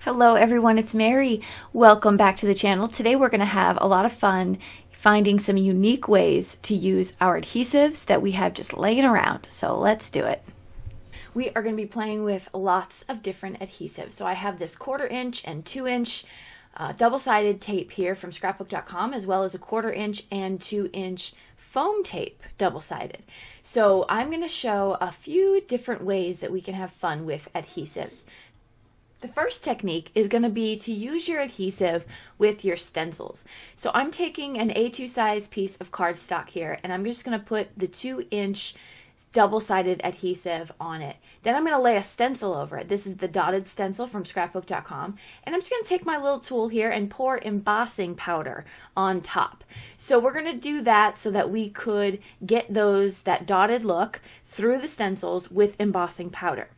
Hello everyone, it's Mary. Welcome back to the channel. Today we're going to have a lot of fun finding some unique ways to use our adhesives that we have just laying around. So let's do it. We are going to be playing with lots of different adhesives. So I have this 1/4 inch and 2 inch double-sided tape here from scrapbook.com, as well as a 1/4 inch and 2 inch foam tape double-sided. So I'm going to show a few different ways that we can have fun with adhesives. The first technique is going to be to use your adhesive with your stencils. So I'm taking an A2 size piece of cardstock here, and I'm just going to put the 2 inch double-sided adhesive on it. Then I'm going to lay a stencil over it. This is the dotted stencil from scrapbook.com, and I'm just going to take my little tool here and pour embossing powder on top. So we're going to do that so that we could get that dotted look through the stencils with embossing powder.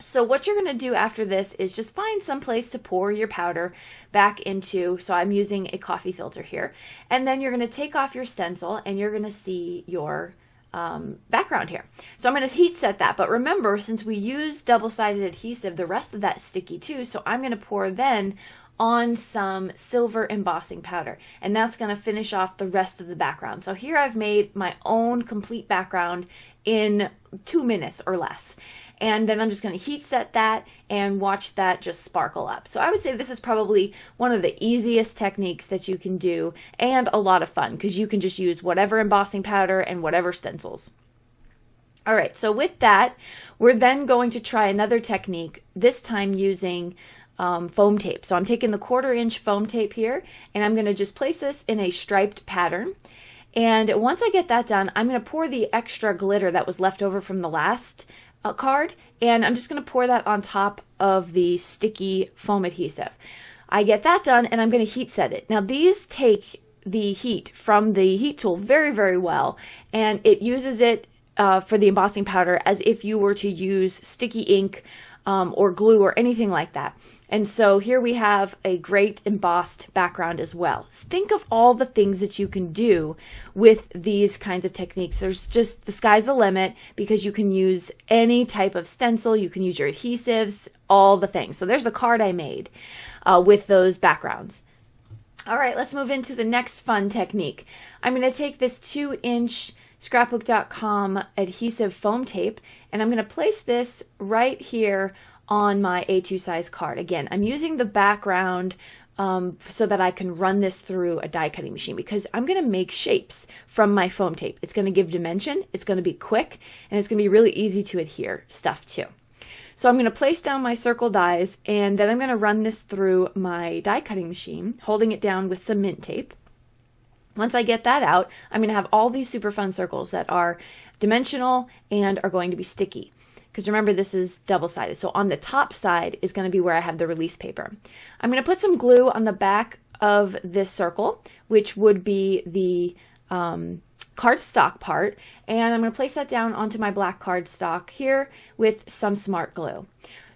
So what you're going to do after this is just find some place to pour your powder back into. So I'm using a coffee filter here. And then you're going to take off your stencil and you're going to see your background here. So I'm going to heat set that. But remember, since we use double-sided adhesive, the rest of that's sticky too. So I'm going to pour then on some silver embossing powder, and that's going to finish off the rest of the background. So here I've made my own complete background in 2 minutes or less. And then I'm just going to heat set that and watch that just sparkle up. So I would say this is probably one of the easiest techniques that you can do, and a lot of fun because you can just use whatever embossing powder and whatever stencils. All right, so with that, we're then going to try another technique, this time using foam tape. So I'm taking the 1/4 inch foam tape here, and I'm going to just place this in a striped pattern. And once I get that done, I'm going to pour the extra glitter that was left over from the last card, and I'm just going to pour that on top of the sticky foam adhesive. I get that done, and I'm going to heat set it. Now these take the heat from the heat tool very, very well, and it uses it for the embossing powder as if you were to use sticky ink or glue or anything like that. And so here we have a great embossed background as well. Think of all the things that you can do with these kinds of techniques. There's just, the sky's the limit because you can use any type of stencil, you can use your adhesives, all the things. So there's the card I made with those backgrounds. All right, let's move into the next fun technique. I'm going to take this 2 inch scrapbook.com adhesive foam tape, and I'm going to place this right here on my A2 size card. Again, I'm using the background so that I can run this through a die cutting machine because I'm going to make shapes from my foam tape. It's going to give dimension, it's going to be quick, and it's going to be really easy to adhere stuff to. So I'm going to place down my circle dies, and then I'm going to run this through my die cutting machine, holding it down with some mint tape. Once I get that out, I'm going to have all these super fun circles that are dimensional and are going to be sticky. Because remember, this is double-sided. So on the top side is going to be where I have the release paper. I'm going to put some glue on the back of this circle, which would be the cardstock part. And I'm going to place that down onto my black cardstock here with some smart glue.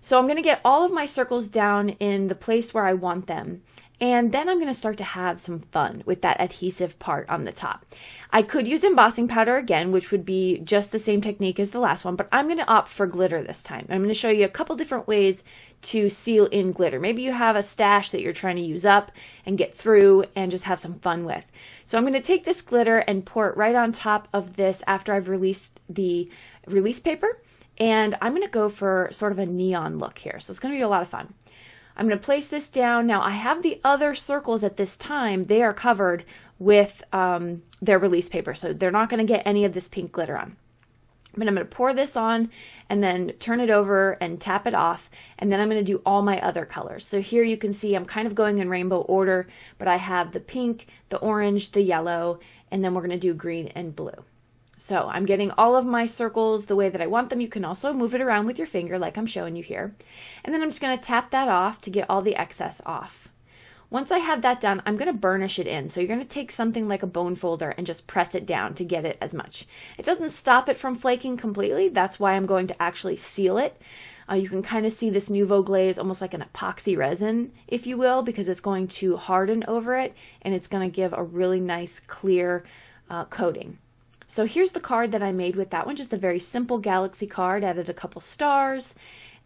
So I'm going to get all of my circles down in the place where I want them. And then I'm going to start to have some fun with that adhesive part on the top. I could use embossing powder again, which would be just the same technique as the last one, but I'm going to opt for glitter this time. I'm going to show you a couple different ways to seal in glitter. Maybe you have a stash that you're trying to use up and get through and just have some fun with. So I'm going to take this glitter and pour it right on top of this after I've released the release paper. And I'm going to go for sort of a neon look here. So it's going to be a lot of fun. I'm going to place this down. Now I have the other circles at this time. They are covered with their release paper, so they're not going to get any of this pink glitter on. But I'm going to pour this on and then turn it over and tap it off, and then I'm going to do all my other colors. So here you can see I'm kind of going in rainbow order, but I have the pink, the orange, the yellow, and then we're going to do green and blue. So I'm getting all of my circles the way that I want them. You can also move it around with your finger like I'm showing you here. And then I'm just going to tap that off to get all the excess off. Once I have that done, I'm going to burnish it in. So you're going to take something like a bone folder and just press it down to get it as much. It doesn't stop it from flaking completely. That's why I'm going to actually seal it. You can kind of see this Nuvo glaze almost like an epoxy resin, if you will, because it's going to harden over it and it's going to give a really nice clear coating. So here's the card that I made with that one, just a very simple galaxy card, added a couple stars,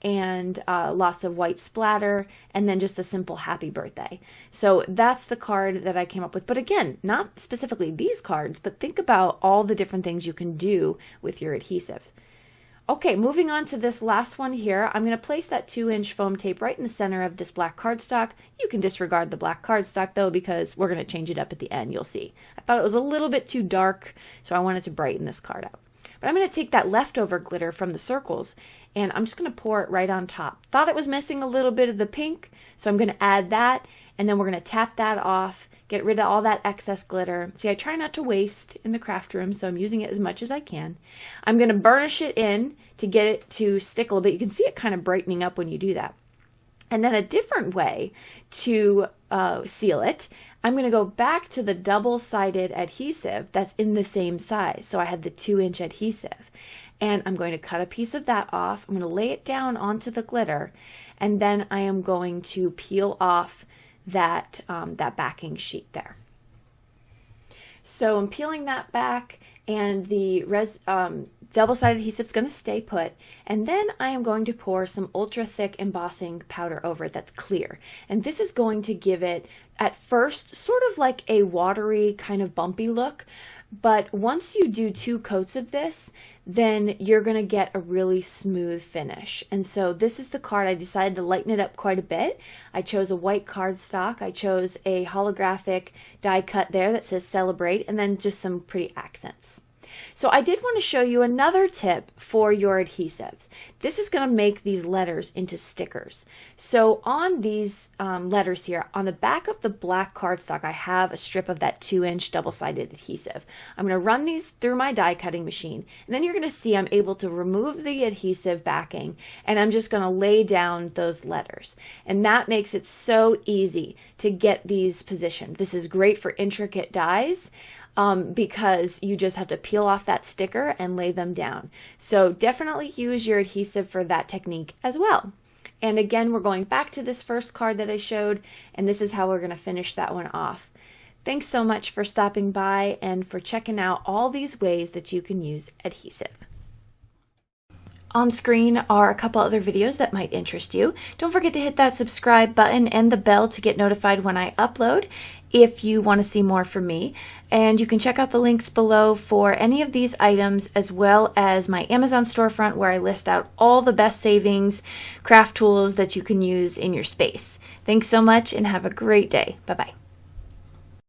and lots of white splatter, and then just a simple happy birthday. So that's the card that I came up with. But again, not specifically these cards, but think about all the different things you can do with your adhesive. Okay, moving on to this last one here, I'm going to place that 2-inch foam tape right in the center of this black cardstock. You can disregard the black cardstock though, because we're going to change it up at the end, you'll see. I thought it was a little bit too dark, so I wanted to brighten this card up. But I'm going to take that leftover glitter from the circles, and I'm just going to pour it right on top. Thought it was missing a little bit of the pink, so I'm going to add that, and then we're going to tap that off, get rid of all that excess glitter. See, I try not to waste in the craft room, so I'm using it as much as I can. I'm going to burnish it in to get it to stick a little bit. You can see it kind of brightening up when you do that. And then a different way to seal it, I'm going to go back to the double-sided adhesive that's in the same size. So I had the 2-inch adhesive. And I'm going to cut a piece of that off. I'm going to lay it down onto the glitter. And then I am going to peel off that backing sheet there. So I'm peeling that back, and the double-sided adhesive is going to stay put, and then I am going to pour some ultra thick embossing powder over it that's clear, and this is going to give it at first sort of like a watery kind of bumpy look, but once you do 2 coats of this, then you're going to get a really smooth finish. And so this is the card. I decided to lighten it up quite a bit. I chose a white cardstock. I chose a holographic die cut there that says Celebrate, and then just some pretty accents. So I did want to show you another tip for your adhesives. This is going to make these letters into stickers. So on these letters here, on the back of the black cardstock, I have a strip of that 2-inch double-sided adhesive. I'm going to run these through my die cutting machine, and then you're going to see I'm able to remove the adhesive backing, and I'm just going to lay down those letters. And that makes it so easy to get these positioned. This is great for intricate dies, because you just have to peel off that sticker and lay them down. So definitely use your adhesive for that technique as well. And again, we're going back to this first card that I showed, and this is how we're going to finish that one off. Thanks so much for stopping by and for checking out all these ways that you can use adhesive. On screen are a couple other videos that might interest you. Don't forget to hit that subscribe button and the bell to get notified when I upload if you want to see more from me. And you can check out the links below for any of these items, as well as my Amazon storefront where I list out all the best savings craft tools that you can use in your space. Thanks so much and have a great day. Bye-bye.